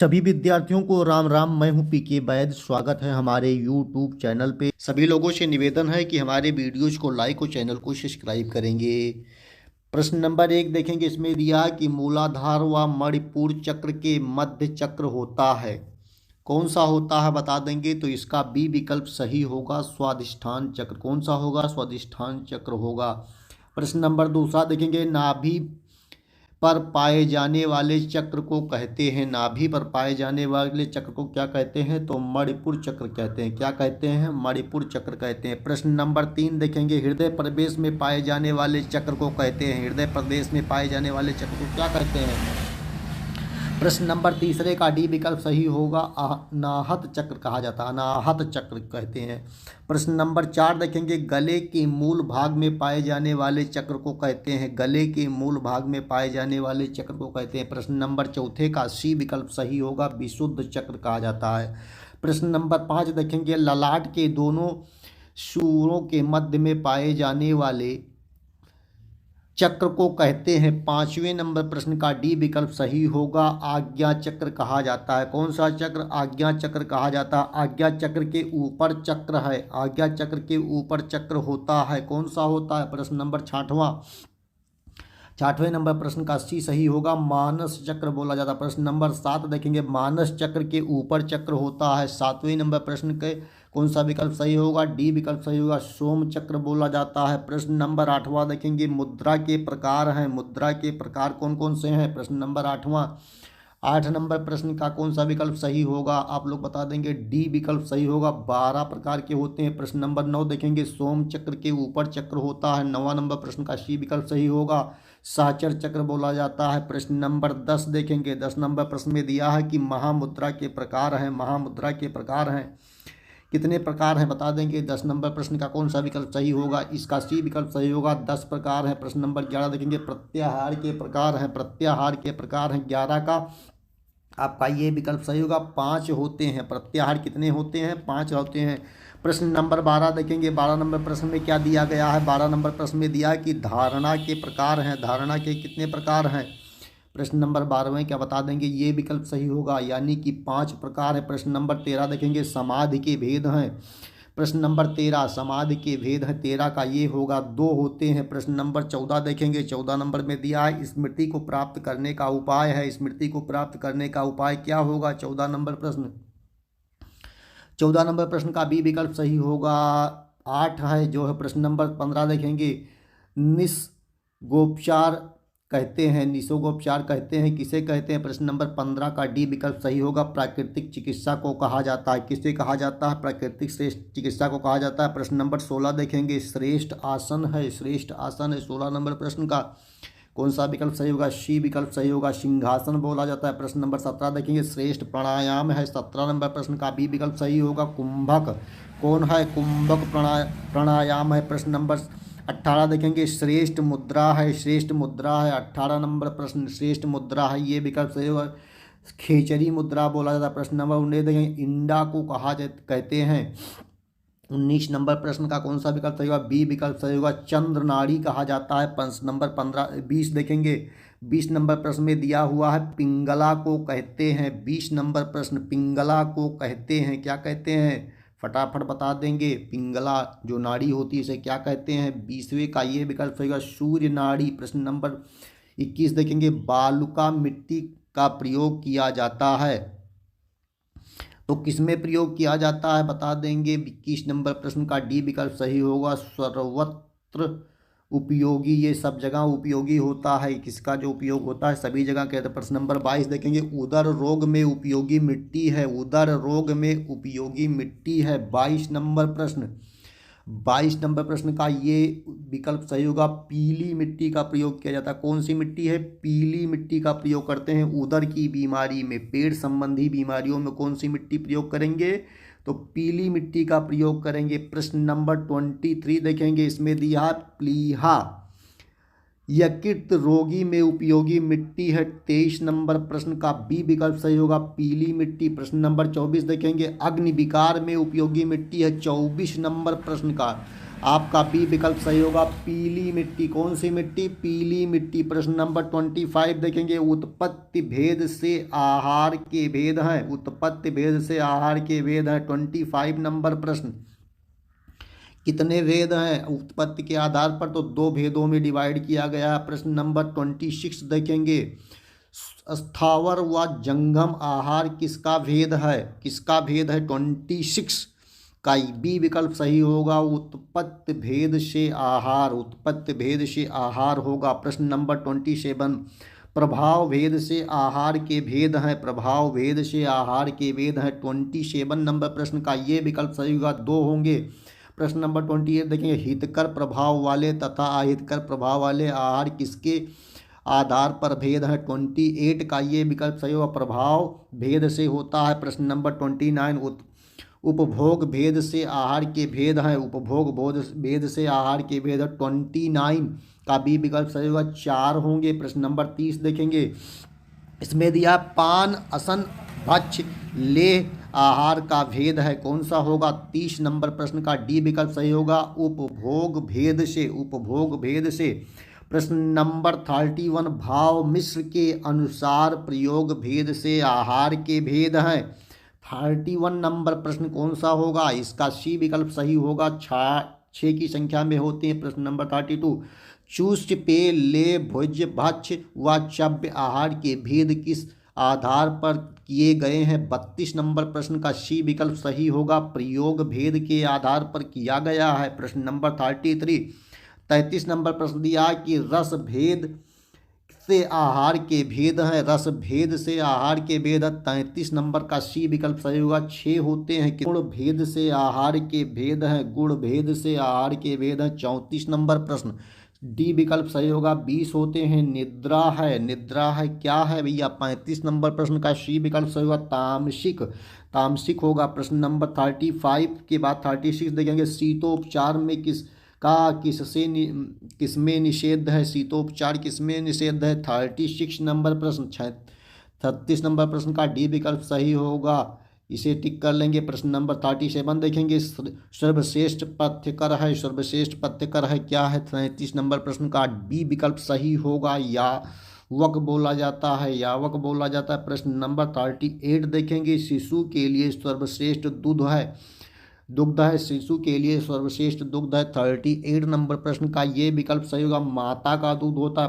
सभी विद्यार्थियों को राम राम। मैं हूं पीके बैद। स्वागत है हमारे यूट्यूब चैनल पे। सभी लोगों से निवेदन है कि हमारे वीडियोज को लाइक और चैनल को सब्सक्राइब करेंगे। प्रश्न नंबर 1 देखेंगे। इसमें दिया कि मूलाधार व मणिपुर चक्र के मध्य चक्र होता है, कौन सा होता है बता देंगे। तो इसका बी विकल्प सही होगा, स्वादिष्ठान चक्र। कौन सा होगा? स्वादिष्ठान चक्र होगा। प्रश्न नंबर दूसरा देखेंगे। नाभि पर पाए जाने वाले चक्र को कहते हैं, नाभि पर पाए जाने वाले चक्र को क्या कहते हैं? तो मणिपुर चक्र कहते हैं। क्या कहते हैं? मणिपुर चक्र कहते हैं। प्रश्न नंबर 3 देखेंगे। हृदय प्रदेश में पाए जाने वाले चक्र को कहते हैं, हृदय प्रदेश में पाए जाने वाले चक्र को क्या कहते हैं? प्रश्न नंबर तीसरे का डी विकल्प सही होगा, अनाहत चक्र कहा जाता है, अनाहत चक्र कहते हैं। प्रश्न नंबर 4 देखेंगे। गले के मूल भाग में पाए जाने वाले चक्र को कहते हैं, गले के मूल भाग में पाए जाने वाले चक्र को कहते हैं। प्रश्न नंबर चौथे का सी विकल्प सही होगा, विशुद्ध चक्र कहा जाता है। प्रश्न नंबर 5 देखेंगे। ललाट के दोनों सूरों के मध्य में पाए जाने वाले चक्र को कहते हैं, पांचवें नंबर प्रश्न का डी विकल्प सही होगा, आज्ञा चक्र कहा जाता है। कौन सा चक्र? आज्ञा चक्र कहा जाता है। आज्ञा चक्र के ऊपर चक्र है, आज्ञा चक्र के ऊपर चक्र होता है। कौन सा होता है? प्रश्न नंबर 6वें नंबर प्रश्न का सी सही होगा, मानस चक्र बोला जाता है। प्रश्न नंबर 7 देखेंगे। मानस चक्र के ऊपर चक्र होता है। 7वें नंबर प्रश्न के कौन सा विकल्प सही होगा? डी विकल्प सही होगा, सोम चक्र बोला जाता है। प्रश्न नंबर 8वां देखेंगे। मुद्रा के प्रकार हैं, मुद्रा के प्रकार कौन कौन से हैं? प्रश्न नंबर 8 नंबर प्रश्न का कौन सा विकल्प सही होगा? आप लोग बता देंगे। डी विकल्प सही होगा, 12 प्रकार के होते हैं। प्रश्न नंबर 9 देखेंगे। सोम चक्र के ऊपर चक्र होता है। 9वां नंबर प्रश्न का सी विकल्प सही होगा, साचर चक्र बोला जाता है। प्रश्न नंबर 10 देखेंगे। 10 नंबर प्रश्न में दिया है कि महामुद्रा के प्रकार हैं, महामुद्रा के प्रकार हैं, कितने प्रकार हैं बता देंगे। 10 नंबर प्रश्न का कौन सा विकल्प सही होगा? इसका सी विकल्प सही होगा, 10 प्रकार हैं। प्रश्न नंबर 11 देखेंगे। प्रत्याहार के प्रकार हैं, प्रत्याहार के प्रकार हैं 11 का। आपका ये विकल्प सही होगा, 5 होते हैं। प्रत्याहार कितने होते हैं? 5 होते हैं। प्रश्न नंबर 12 देखेंगे। 12 नंबर प्रश्न में क्या दिया गया है? 12 नंबर प्रश्न में दिया है कि धारणा के प्रकार हैं, धारणा के कितने प्रकार हैं? प्रश्न नंबर 12वें क्या बता देंगे। ये विकल्प सही होगा, यानी कि 5 प्रकार है। प्रश्न नंबर 13 देखेंगे। समाधि के भेद हैं। प्रश्न नंबर 13 समाधि के भेद है 13 का, ये होगा 2 होते हैं। प्रश्न नंबर 14 देखेंगे। 14 नंबर में दिया है स्मृति को प्राप्त करने का उपाय है, स्मृति को प्राप्त करने का उपाय क्या होगा? 14 नंबर प्रश्न, 14 नंबर प्रश्न का बी विकल्प सही होगा, 8 है जो है। प्रश्न नंबर 15 देखेंगे। निसगोपचार कहते हैं, निसर्गोपचार कहते हैं किसे कहते हैं? प्रश्न नंबर 15 का डी विकल्प सही होगा, प्राकृतिक चिकित्सा को कहा जाता है। किसे कहा जाता है? प्राकृतिक श्रेष्ठ चिकित्सा को कहा जाता है। प्रश्न नंबर 16 देखेंगे। श्रेष्ठ आसन है, श्रेष्ठ आसन है 16 नंबर प्रश्न का। कौन सा विकल्प सही होगा? सी विकल्प सही होगा, सिंहासन बोला जाता है। प्रश्न नंबर 17 देखेंगे। श्रेष्ठ प्राणायाम है 17 नंबर प्रश्न का, बी विकल्प सही होगा, कुंभक। कौन है? कुंभक प्राणायाम है। प्रश्न नंबर 18 देखेंगे। श्रेष्ठ मुद्रा है, श्रेष्ठ मुद्रा है 18 नंबर प्रश्न, श्रेष्ठ मुद्रा है, ये विकल्प सही होगा, खेचरी मुद्रा बोला जाता है। प्रश्न नंबर 19 देखेंगे। इंडा को कहते हैं। 19 नंबर प्रश्न का कौन सा विकल्प सही होगा? बी विकल्प सही होगा, चंद्र नाड़ी कहा जाता है। प्रश्न नंबर 20 देखेंगे। 20 नंबर प्रश्न में दिया हुआ है पिंगला को कहते हैं। 20 नंबर प्रश्न, पिंगला को कहते हैं, क्या कहते हैं? फटाफट बता देंगे। पिंगला जो नाड़ी होती है इसे क्या कहते हैं? 20वें का ये विकल्प सही होगा, सूर्य नाड़ी। प्रश्न नंबर 21 देखेंगे। बालुका मिट्टी का प्रयोग किया जाता है, तो किसमें प्रयोग किया जाता है बता देंगे। 21 नंबर प्रश्न का डी विकल्प सही होगा, सर्वत्र उपयोगी, ये सब जगह उपयोगी होता है। किसका जो उपयोग होता है? सभी जगह कहते हैं। प्रश्न नंबर 22 देखेंगे। उदर रोग में उपयोगी मिट्टी है, उदर रोग में उपयोगी मिट्टी है 22 नंबर प्रश्न। 22 नंबर प्रश्न का ये विकल्प सही होगा, पीली मिट्टी का प्रयोग किया जाता है। कौन सी मिट्टी है? पीली मिट्टी का प्रयोग करते हैं उदर की बीमारी में, पेट संबंधी बीमारियों में कौन सी मिट्टी प्रयोग करेंगे? तो पीली मिट्टी का प्रयोग करेंगे। प्रश्न नंबर 23 देखेंगे। इसमें दिया प्लीहा यकृत रोगी में उपयोगी मिट्टी है 23 नंबर प्रश्न का, बी विकल्प सही होगा, पीली मिट्टी। प्रश्न नंबर 24 देखेंगे। अग्नि विकार में उपयोगी मिट्टी है 24 नंबर प्रश्न का, आपका बी विकल्प सही होगा। पीली मिट्टी, कौन सी मिट्टी? पीली मिट्टी। प्रश्न नंबर 25 देखेंगे, उत्पत्ति भेद से आहार के भेद हैं। उत्पत्ति भेद से आहार के भेद हैं। 25 नंबर प्रश्न। कितने भेद हैं उत्पत्ति के आधार पर? तो 2 भेदों में डिवाइड किया गया है। प्रश्न नंबर 26 देखेंगे, स्थावर व जंगम आहार किसका भेद है? किसका भेद है? 26 का बी विकल्प सही होगा। उत्पत्ति भेद से आहार, उत्पत्ति भेद से आहार होगा। प्रश्न नंबर 27, प्रभाव भेद से आहार के भेद हैं। प्रभाव भेद से आहार के भेद हैं। 27 नंबर प्रश्न का ये विकल्प सही होगा। 2 होंगे। प्रश्न नंबर 28 देखेंगे, हितकर प्रभाव वाले तथा अहितकर प्रभाव वाले आहार किसके आधार पर भेद है? 28 का ये विकल्प सही होगा। प्रभाव भेद से होता है। प्रश्न नंबर 29, उपभोग भेद से आहार के भेद हैं। उपभोग भेद से आहार के भेद है। 29 का बी विकल्प सही होगा। 4 होंगे। प्रश्न नंबर 30 देखेंगे, इसमें दिया पान असन भक्ष्य लेह आहार का भेद है, कौन सा होगा? 30 नंबर प्रश्न का डी विकल्प सही होगा। उपभोग भेद से, उपभोग भेद से। प्रश्न नंबर 31, भाव मिश्र के अनुसार प्रयोग भेद से आहार के भेद हैं। 31 नंबर प्रश्न कौन सा होगा? इसका सी विकल्प सही होगा। 6 की संख्या में होते हैं। प्रश्न नंबर 32, चूष्ट पेय ले भोज्य भक्ष्य व चव्य आहार के भेद किस आधार पर किए गए हैं? 32 नंबर प्रश्न का सी विकल्प सही होगा। प्रयोग भेद के आधार पर किया गया है। प्रश्न नंबर 33 नंबर प्रश्न दिया कि रस भेद से आहार के भेद हैं। रस भेद से आहार के भेद है। 33 नंबर का सी विकल्प सही होगा। 6 होते हैं। गुण भेद से आहार के भेद हैं। गुण भेद से आहार के भेद हैं। 34 नंबर प्रश्न डी विकल्प सही होगा। 20 होते हैं। निद्रा है, निद्रा है क्या है भैया? 35 नंबर प्रश्न का सी विकल्प सही होगा। तामसिक, तामसिक होगा। प्रश्न नंबर 35 के बाद 36 देखेंगे, शीतोपचार में किसमें निषेध है? शीतोपचार किसमें निषेध है? 36 नंबर प्रश्न। 36 नंबर प्रश्न का डी विकल्प सही होगा। इसे टिक कर लेंगे। प्रश्न नंबर 37 देखेंगे, सर्वश्रेष्ठ पथ्यकर है, सर्वश्रेष्ठ पथ्यकर है क्या है? 37 नंबर प्रश्न का बी विकल्प सही होगा। यावक बोला जाता है, यावक बोला जाता है। प्रश्न नंबर 38 देखेंगे, शिशु के लिए सर्वश्रेष्ठ दुग्ध है, दुग्ध है, शिशु के लिए सर्वश्रेष्ठ दुग्ध है। 38 नंबर प्रश्न का ये विकल्प सही होगा। माता का दूध होता है।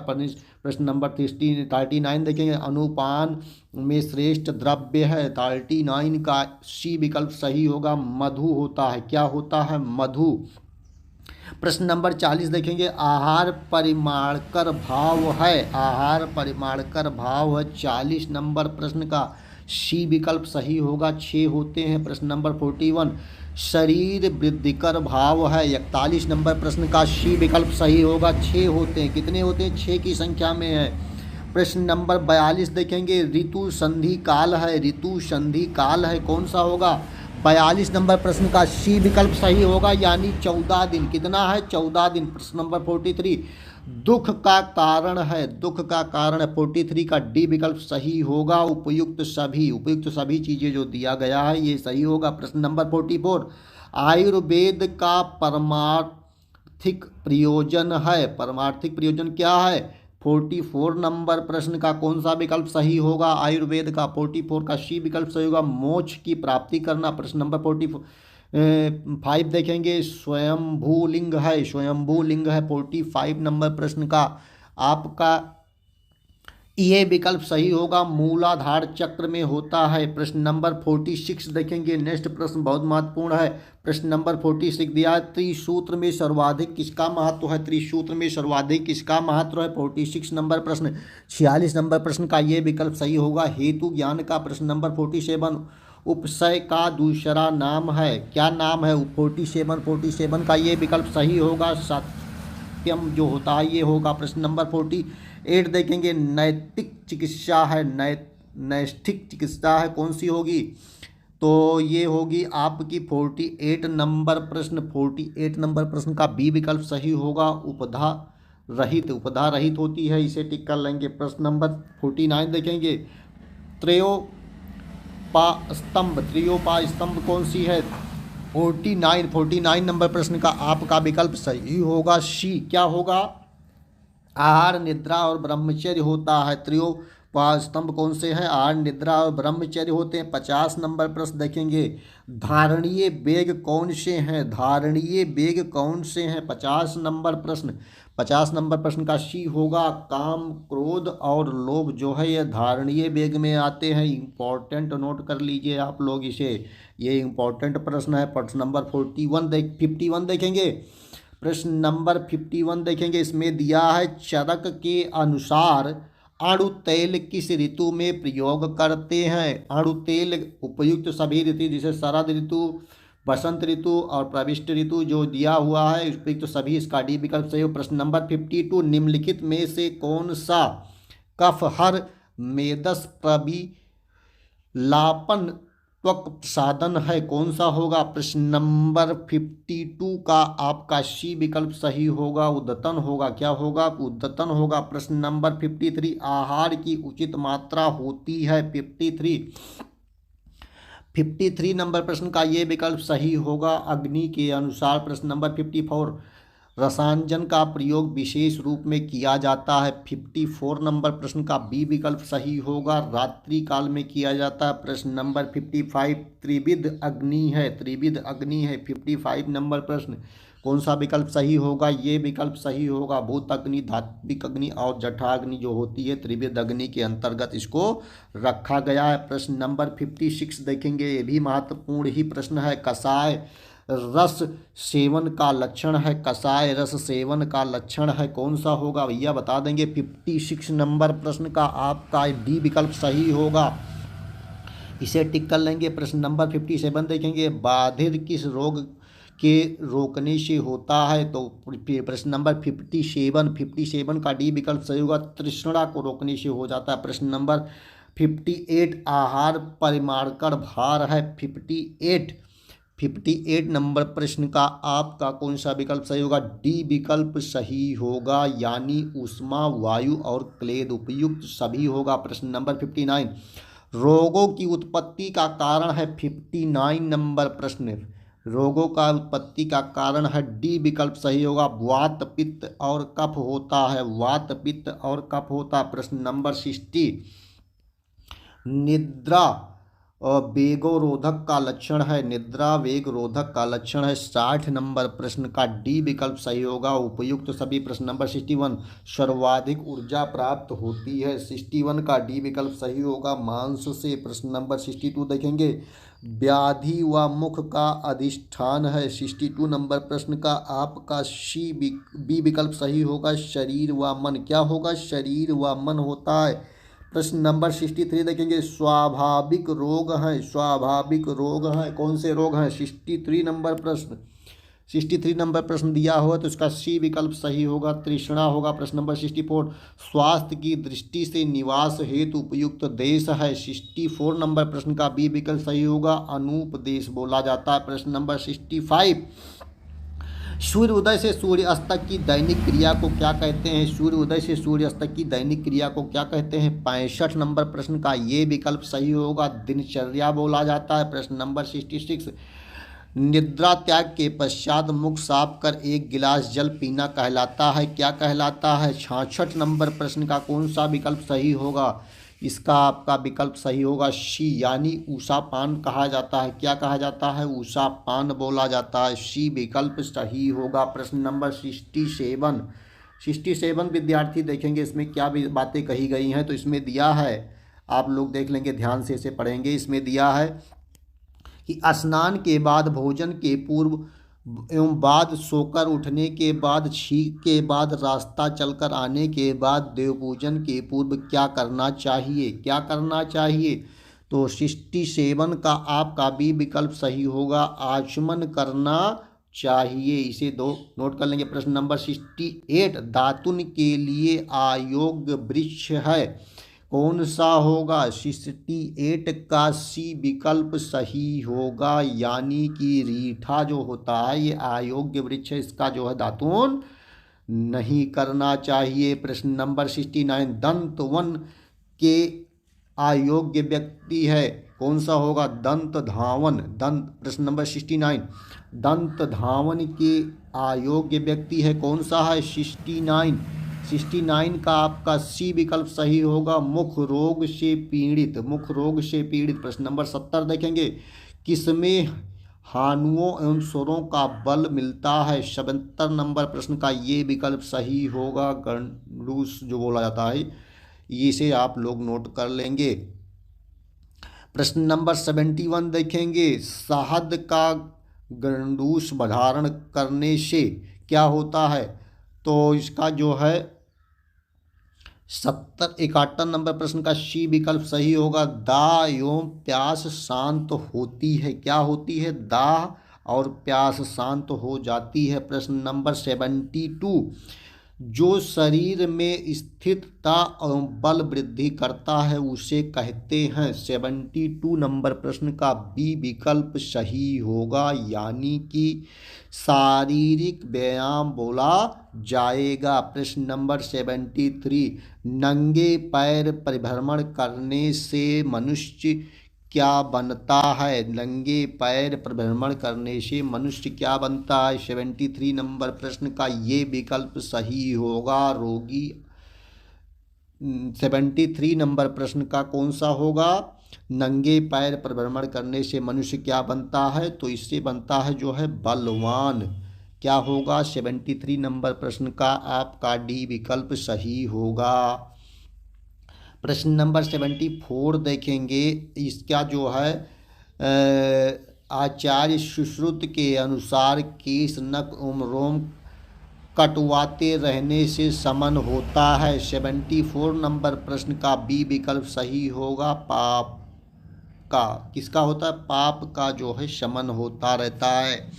प्रश्न नंबर 39 देखेंगे, अनुपान में श्रेष्ठ द्रव्य है। 39 का सी विकल्प सही होगा। मधु होता है, क्या होता है? मधु। प्रश्न नंबर 40 देखेंगे, आहार परिमाणकर भाव है, आहार परिमाणकर भाव है। 40 नंबर प्रश्न का सी विकल्प सही होगा। 6 होते हैं। प्रश्न नंबर 41, शरीर वृद्धिकर भाव है। 41 नंबर प्रश्न का सी विकल्प सही होगा। 6 होते हैं। कितने होते हैं? 6 की संख्या में है। प्रश्न नंबर 42 देखेंगे, ऋतु संधि काल है, ऋतु संधि काल है, कौन सा होगा? 42 नंबर प्रश्न का सी विकल्प सही होगा, यानी 14 दिन। कितना है? 14 दिन। प्रश्न नंबर 43, दुख का कारण है, दुख का कारण है। 43 का डी विकल्प सही होगा। उपयुक्त सभी चीज़ें जो दिया गया है ये सही होगा। प्रश्न नंबर 44, आयुर्वेद का परमार्थिक प्रयोजन है, परमार्थिक प्रयोजन क्या है? 44 नंबर प्रश्न का कौन सा विकल्प सही होगा? आयुर्वेद का। 44 का सी विकल्प सही होगा। मोक्ष की प्राप्ति करना। प्रश्न नंबर 45 देखेंगे, स्वयंभू लिंग है, स्वयंभू लिंग है। 45 नंबर प्रश्न का आपका ये विकल्प सही होगा। मूलाधार चक्र में होता है। प्रश्न नंबर 46 देखेंगे। नेक्स्ट प्रश्न बहुत महत्वपूर्ण है। प्रश्न नंबर 46 दिया है, त्रिसूत्र में सर्वाधिक किसका महत्व है? त्रिसूत्र में सर्वाधिक किसका महत्व है? 46 नंबर प्रश्न। 46 नंबर प्रश्न का ये विकल्प सही होगा। हेतु ज्ञान का। प्रश्न नंबर 47, उपसय का दूसरा नाम है, क्या नाम है? 47 का ये विकल्प सही होगा। सत्यम जो होता है ये होगा। प्रश्न नंबर 48 देखेंगे, नैतिक चिकित्सा है, नैष्ठिक चिकित्सा है, कौन सी होगी? तो ये होगी आपकी 48 नंबर प्रश्न। 48 नंबर प्रश्न का बी विकल्प सही होगा। उपधा रहित, उपधा रहित होती है, इसे टिक कर लेंगे। प्रश्न नंबर 49 देखेंगे, त्रयोपा स्तंभ कौन सी है? 49 नंबर प्रश्न का आपका विकल्प सही होगा सी। क्या होगा? आहार, निद्रा और ब्रह्मचर्य होता है। स्तंभ कौन से हैं? आहार, निद्रा और ब्रह्मचर्य होते हैं। 50 नंबर प्रश्न देखेंगे, धारणीय वेग कौन से हैं? धारणीय वेग कौन से हैं? 50 नंबर प्रश्न का सी होगा। काम, क्रोध और लोभ जो है ये धारणीय वेग में आते हैं। इंपॉर्टेंट नोट कर लीजिए आप लोग इसे, ये इंपॉर्टेंट प्रश्न है। प्रश्न नंबर 51 देखेंगे। प्रश्न नंबर 51 देखेंगे, इसमें दिया है चरक के अनुसार अणु तेल किस ऋतु में प्रयोग करते हैं? अणु तेल उपयुक्त सभी ऋतु, जैसे शरद ऋतु, बसंत ऋतु और प्रविष्ट ऋतु जो दिया हुआ है उपयुक्त सभी, इसका डी विकल्प सही हो। प्रश्न नंबर 52, निम्नलिखित में से कौन सा कफहर मेदस प्रविलापन त्वक साधन है? कौन सा होगा? प्रश्न नंबर 52 का आपका सी विकल्प सही होगा, उद्दतन होगा। क्या होगा? उद्दतन होगा। प्रश्न नंबर 53, आहार की उचित मात्रा होती है। 53 नंबर प्रश्न का ये विकल्प सही होगा, अग्नि के अनुसार। प्रश्न नंबर 54, रसायन का प्रयोग विशेष रूप में किया जाता है। 54 नंबर प्रश्न का बी विकल्प सही होगा, रात्रि काल में किया जाता है। प्रश्न नंबर 55, त्रिविध अग्नि है। 55 नंबर प्रश्न, कौन सा विकल्प सही होगा? ये विकल्प सही होगा, भूत अग्नि, धात्विक अग्नि और जठाग्नि जो होती है त्रिविध अग्नि के अंतर्गत इसको रखा गया है। प्रश्न नंबर 56 देखेंगे, ये भी महत्वपूर्ण ही प्रश्न है। कषाय रस सेवन का लक्षण है। कषाय रस सेवन का लक्षण है, कौन सा होगा भैया बता देंगे। 56 नंबर प्रश्न का आपका डी विकल्प सही होगा, इसे टिक कर लेंगे। प्रश्न नंबर 57 देखेंगे, बाधिर किस रोग के रोकने से होता है? तो प्रश्न नंबर 57 का डी विकल्प सही होगा, तृष्णा को रोकने से हो जाता है। प्रश्न नंबर 58, आहार परिमाणकर भार है। 58 नंबर प्रश्न का आपका कौन सा विकल्प सही होगा? डी विकल्प सही होगा, यानी ऊष्मा, वायु और क्लेद उपयुक्त सभी होगा। प्रश्न नंबर 59, रोगों की उत्पत्ति का कारण है। 59 नंबर प्रश्न, रोगों का उत्पत्ति का कारण है, डी विकल्प सही होगा, वात, पित्त और कफ होता है। वात, पित्त और कफ होता है। प्रश्न नंबर 60, निद्रा वेगरोधक का लक्षण है। निद्रा वेगरोधक का लक्षण है। 60 नंबर प्रश्न का डी विकल्प सही होगा, उपयुक्त सभी। प्रश्न नंबर 61, सर्वाधिक ऊर्जा प्राप्त होती है। 61 का डी विकल्प सही होगा, मांस से। प्रश्न नंबर 62 देखेंगे, व्याधि व मुख का अधिष्ठान है। 62 नंबर प्रश्न का आपका बी विकल्प सही होगा, शरीर व मन। क्या होगा? शरीर व मन होता है। प्रश्न नंबर 63 देखेंगे, स्वाभाविक रोग हैं। स्वाभाविक रोग हैं, कौन से रोग हैं? 63 नंबर प्रश्न दिया हुआ तो इसका सी विकल्प सही होगा, तृष्णा होगा। प्रश्न नंबर 64, स्वास्थ्य की दृष्टि से निवास हेतु उपयुक्त देश है। 64 नंबर प्रश्न का बी विकल्प सही होगा, अनूप देश बोला जाता है। प्रश्न नंबर 65, सूर्य उदय से सूर्य अस्त तक की दैनिक क्रिया को क्या कहते हैं? सूर्य उदय से सूर्य अस्त तक की दैनिक क्रिया को क्या कहते हैं? 65 नंबर प्रश्न का ये विकल्प सही होगा, दिनचर्या बोला जाता है। प्रश्न नंबर 66, निद्रा त्याग के पश्चात मुख साफ कर 1 गिलास जल पीना कहलाता है। क्या कहलाता है? 66 नंबर प्रश्न का कौन सा विकल्प सही होगा? इसका आपका विकल्प सही होगा सी, यानी ऊषापान कहा जाता है। क्या कहा जाता है? ऊषापान बोला जाता है। सी विकल्प सही होगा। प्रश्न नंबर 67 विद्यार्थी देखेंगे इसमें क्या भी बातें कही गई हैं। तो इसमें दिया है, आप लोग देख लेंगे, ध्यान से इसे पढ़ेंगे। इसमें दिया है कि स्नान के बाद, भोजन के पूर्व एवं बाद, सोकर उठने के बाद, छींक के बाद, रास्ता चलकर आने के बाद, देवपूजन के पूर्व क्या करना चाहिए? क्या करना चाहिए? तो 67 का आपका बी विकल्प सही होगा, आचमन करना चाहिए। इसे दो नोट कर लेंगे। प्रश्न नंबर 68, दातुन के लिए अयोग्य वृक्ष है, कौन सा होगा? 68 का सी विकल्प सही होगा, यानी कि रीठा जो होता है ये अयोग्य वृक्ष है, इसका जो है दातून नहीं करना चाहिए। प्रश्न नंबर 69, दंत वन के अयोग्य व्यक्ति है, कौन सा होगा? दंत धावन। प्रश्न नंबर 69, दंत धावन के अयोग्य व्यक्ति है, कौन सा है? 69 का आपका सी विकल्प सही होगा, मुख रोग से पीड़ित। प्रश्न नंबर 70 देखेंगे, किसमें हानुओं एवं स्वरों का बल मिलता है? 77 नंबर प्रश्न का ये विकल्प सही होगा, गंडूस जो बोला जाता है, इसे आप लोग नोट कर लेंगे। प्रश्न नंबर 71 देखेंगे, शहद का गंडूस धारण करने से क्या होता है? तो इसका जो है 71 नंबर प्रश्न का सी विकल्प सही होगा, दाह एवं प्यास शांत होती है। क्या होती है? दाह और प्यास शांत हो जाती है। प्रश्न नंबर 72, जो शरीर में स्थिरता और बल वृद्धि करता है उसे कहते हैं। 72 नंबर प्रश्न का बी विकल्प सही होगा, यानी कि शारीरिक व्यायाम बोला जाएगा। प्रश्न नंबर 73, नंगे पैर परिभ्रमण करने से मनुष्य क्या बनता है? नंगे पैर परिभ्रमण करने से मनुष्य क्या बनता है? 73 नंबर प्रश्न का ये विकल्प सही होगा, रोगी। 73 नंबर प्रश्न का कौन सा होगा? नंगे पैर परिभ्रमण करने से मनुष्य क्या बनता है? तो इससे बनता है जो है बलवान। क्या होगा? 73 नंबर प्रश्न का आपका डी विकल्प सही होगा। प्रश्न नंबर 74 देखेंगे, इसका जो है आचार्य सुश्रुत के अनुसार केश नख एवं रोम कटवाते रहने से समन होता है। 74 नंबर प्रश्न का बी विकल्प सही होगा, पाप का। किसका होता है? पाप का जो है शमन होता रहता है।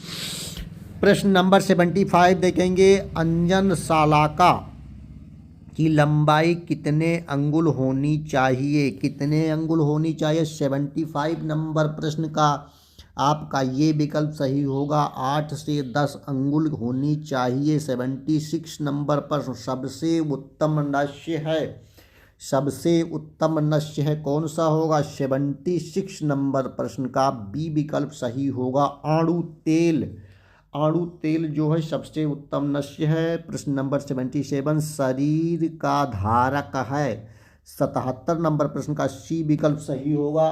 प्रश्न नंबर 75 देखेंगे, अंजन सालाका की लंबाई कितने अंगुल होनी चाहिए? कितने अंगुल होनी चाहिए? 75 नंबर प्रश्न का आपका ये विकल्प सही होगा, 8 से 10 अंगुल होनी चाहिए। 76 नंबर प्रश्न, सबसे उत्तम नस्य है कौन सा होगा? 76 नंबर प्रश्न का बी विकल्प सही होगा, आड़ू तेल जो है सबसे उत्तम नस्य है। प्रश्न नंबर 77, शरीर का धारक है। 77 नंबर प्रश्न का सी विकल्प सही होगा,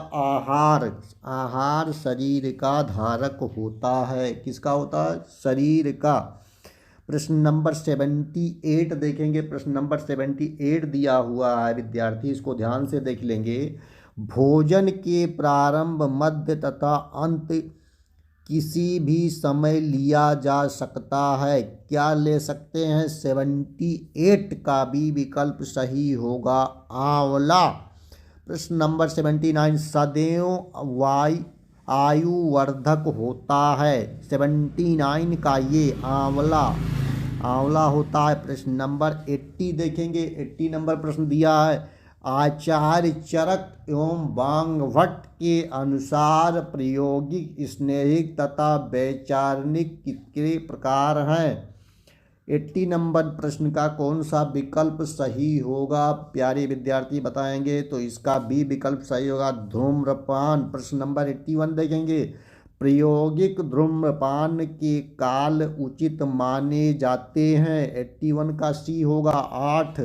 आहार शरीर का धारक होता है। किसका होता है? शरीर का। प्रश्न नंबर 78 देखेंगे, प्रश्न नंबर 78 दिया हुआ है विद्यार्थी, इसको ध्यान से देख लेंगे। भोजन के प्रारंभ, मध्य तथा अंत किसी भी समय लिया जा सकता है। क्या ले सकते हैं? 78 का भी विकल्प सही होगा, आंवला। प्रश्न नंबर 79, सदैव आयुवर्धक होता है। 79 का ये आंवला होता है। प्रश्न नंबर 80 देखेंगे, 80 नंबर प्रश्न दिया है, आचार्य चरक एवं वांगभट्ट के अनुसार प्रायोगिक, स्नेहिक तथा वैचारिक कितने प्रकार हैं? 80 नंबर प्रश्न का कौन सा विकल्प सही होगा? प्यारे विद्यार्थी बताएंगे। तो इसका बी विकल्प सही होगा, धूम्रपान। प्रश्न नंबर 81 देखेंगे, प्रायोगिक धूम्रपान के काल उचित माने जाते हैं। 81 का सी होगा, 8।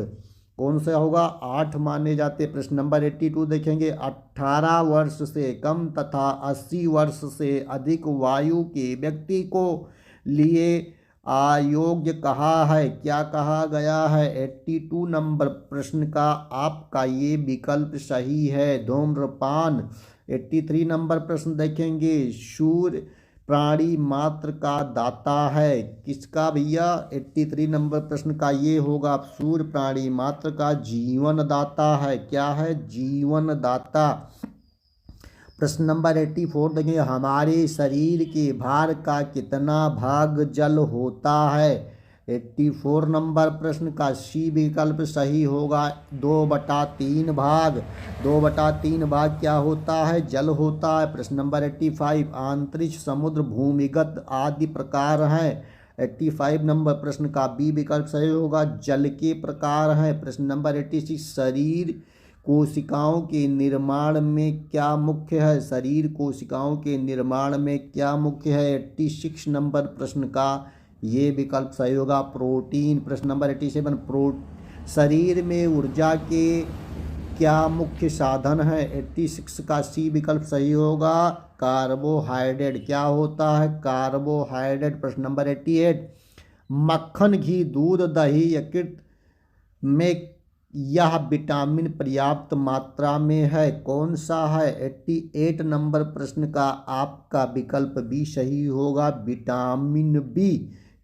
कौन सा होगा? 8 माने जाते। प्रश्न नंबर 82 देखेंगे, 18 वर्ष से कम तथा 80 वर्ष से अधिक वायु के व्यक्ति को लिए अयोग्य कहा है। क्या कहा गया है? 82 नंबर प्रश्न का आपका ये विकल्प सही है, धूम्रपान। 83 नंबर प्रश्न देखेंगे, सूर्य प्राणी मात्र का दाता है। किसका भैया? 83 नंबर प्रश्न का ये होगा, सूर्य प्राणी मात्र का जीवन दाता है। क्या है? जीवन दाता। प्रश्न नंबर 84 देखेंगे, हमारे शरीर के भार का कितना भाग जल होता है? 84 नंबर प्रश्न का सी विकल्प सही होगा, 2/3 भाग। 2/3 भाग क्या होता है? जल होता है। प्रश्न नंबर 85, अंतरिक्ष, समुद्र, भूमिगत आदि प्रकार हैं। 85 नंबर प्रश्न का बी विकल्प सही होगा, जल के प्रकार हैं। प्रश्न नंबर 86, शरीर कोशिकाओं के निर्माण में क्या मुख्य है? शरीर कोशिकाओं के निर्माण में क्या मुख्य है? 86 नंबर प्रश्न का ये विकल्प सही होगा प्रोटीन। प्रश्न नंबर 87 शरीर में ऊर्जा के क्या मुख्य साधन है? 86 का सी विकल्प सही होगा कार्बोहाइड्रेट। क्या होता है? कार्बोहाइड्रेट। प्रश्न नंबर 88 मक्खन, घी, दूध, दही, यकृत में यह विटामिन पर्याप्त मात्रा में है, कौन सा है? 88 नंबर प्रश्न का आपका विकल्प बी सही होगा विटामिन बी।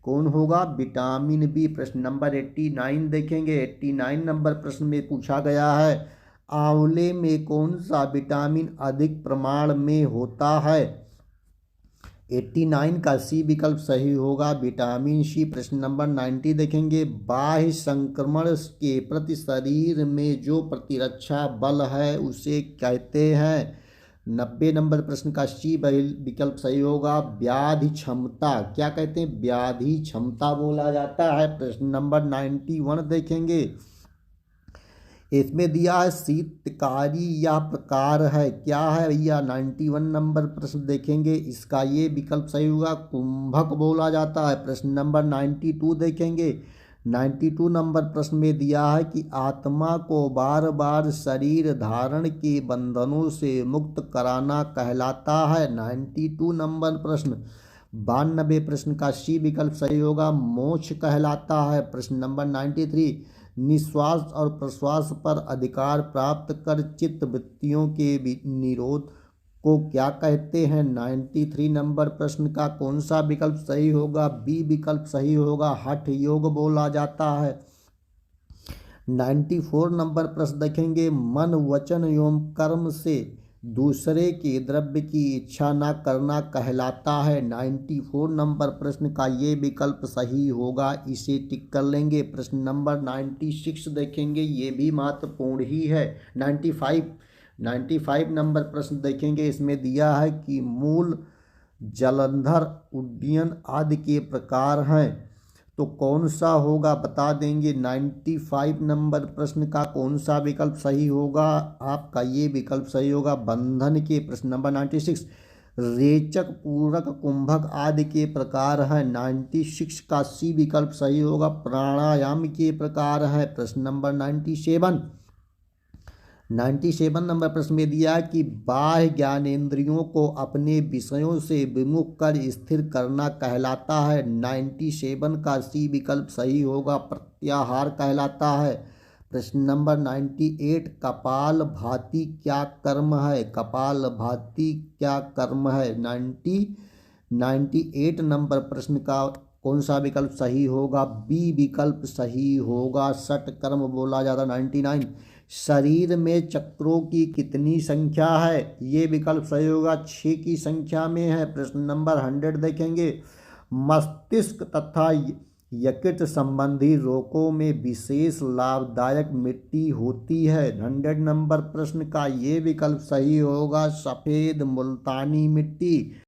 कौन होगा? Vitamin B. प्रश्न नंबर 89 देखेंगे। 89 नंबर प्रश्न में पूछा गया है आंवले में कौन सा विटामिन अधिक प्रमाण में होता है? 89 का सी विकल्प सही होगा विटामिन सी। प्रश्न नंबर 90 देखेंगे बाह्य संक्रमण के प्रति शरीर में जो प्रतिरक्षा बल है उसे कहते हैं। 90 नंबर प्रश्न का सी विकल्प सही होगा व्याधि क्षमता। क्या कहते हैं? व्याधि क्षमता बोला जाता है। प्रश्न नंबर 91 देखेंगे। इसमें दिया है शीतकारी या प्रकार है, क्या है भैया? 91 नंबर प्रश्न देखेंगे। इसका ये विकल्प सही होगा कुंभक बोला जाता है। प्रश्न नंबर 92 देखेंगे। 92 नंबर प्रश्न में दिया है कि आत्मा को बार बार शरीर धारण के बंधनों से मुक्त कराना कहलाता है। 92 नंबर प्रश्न। 92 प्रश्न का सी विकल्प सही होगा मोक्ष कहलाता है। प्रश्न नंबर 93 निश्वास और प्रश्वास पर अधिकार प्राप्त कर चित्त वृत्तियों के निरोध को क्या कहते हैं? 93 नंबर प्रश्न का कौन सा विकल्प सही होगा? बी विकल्प सही होगा हठ योग बोला जाता है। 94 नंबर प्रश्न देखेंगे मन, वचन एवं कर्म से दूसरे के द्रव्य की इच्छा न करना कहलाता है। 94 नंबर प्रश्न का ये विकल्प सही होगा, इसे टिक कर लेंगे। प्रश्न नंबर 96 देखेंगे, ये भी महत्वपूर्ण ही है। 95 नंबर प्रश्न देखेंगे। इसमें दिया है कि मूल, जलंधर, उड्डयन आदि के प्रकार हैं, तो कौन सा होगा बता देंगे। 95 नंबर प्रश्न का कौन सा विकल्प सही होगा? आपका ये विकल्प सही होगा बंधन के। प्रश्न नंबर 96 रेचक, पूरक, कुंभक आदि के प्रकार हैं। 96 का सी विकल्प सही होगा प्राणायाम के प्रकार है। प्रश्न नंबर 97 नंबर प्रश्न में दिया कि बाह्य ज्ञानेंद्रियों को अपने विषयों से विमुख कर स्थिर करना कहलाता है। 97 का सी विकल्प सही होगा प्रत्याहार कहलाता है। प्रश्न नंबर 98 कपाल भाती क्या कर्म है? कपाल भाती क्या कर्म है? 98 नंबर प्रश्न का कौन सा विकल्प सही होगा? बी विकल्प सही होगा षट कर्म बोला जाता। 99 शरीर में चक्रों की कितनी संख्या है? ये विकल्प सही होगा 6 की संख्या में है। प्रश्न नंबर 100 देखेंगे मस्तिष्क तथा यकृत संबंधी रोगों में विशेष लाभदायक मिट्टी होती है। 100 नंबर प्रश्न का ये विकल्प सही होगा सफ़ेद मुल्तानी मिट्टी।